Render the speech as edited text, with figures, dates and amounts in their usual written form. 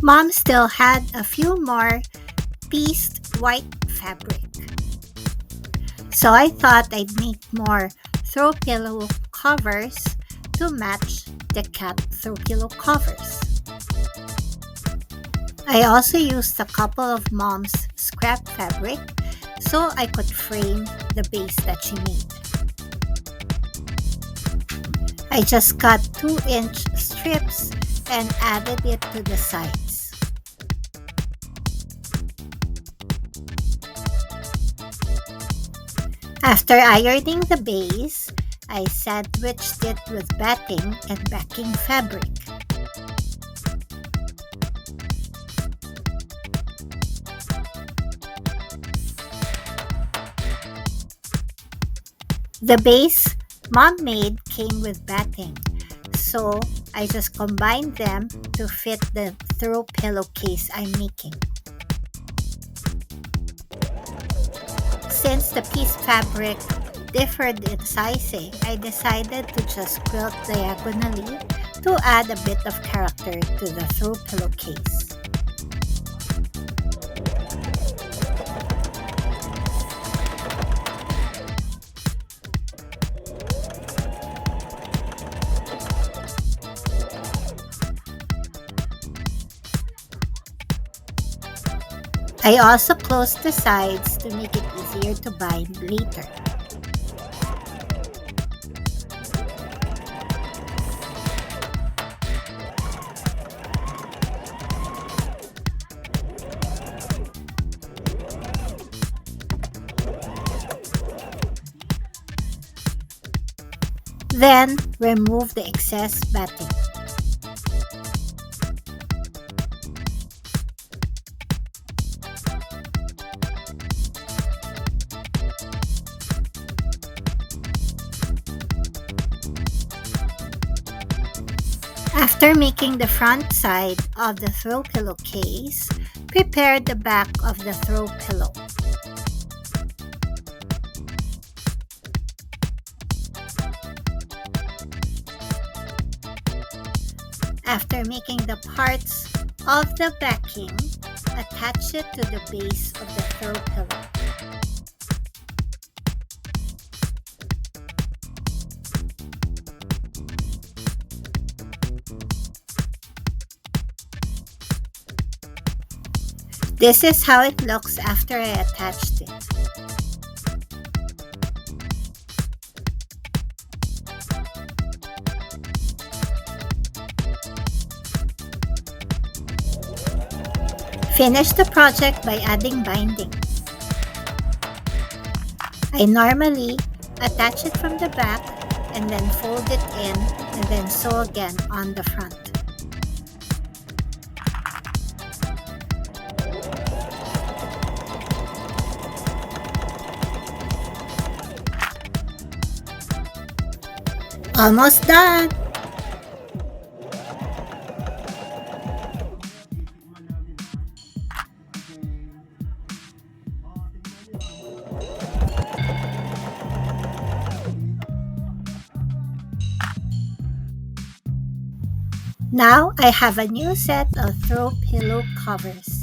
Mom still had a few more pieced white fabric, so I thought I'd make more throw pillow covers to match the cat throw pillow covers. I also used a couple of Mom's scrap fabric so I could frame the base that she made. I just cut 2-inch strips and added it to the sides. After ironing the base, I sandwiched it with batting and backing fabric. The base Mom made came with batting, so I just combined them to fit the throw pillowcase I'm making. Since the piece fabric differed in sizing, I decided to just quilt diagonally to add a bit of character to the throw pillowcase. I also closed the sides to make it easier to bind later. Then, remove the excess batting. After making the front side of the throw pillowcase, prepare the back of the throw pillow. After making the parts of the backing, attach it to the base of the throw pillow. This is how it looks after I attached it. Finish the project by adding binding. I normally attach it from the back and then fold it in and then sew again on the front. Almost done! Now I have a new set of throw pillow covers.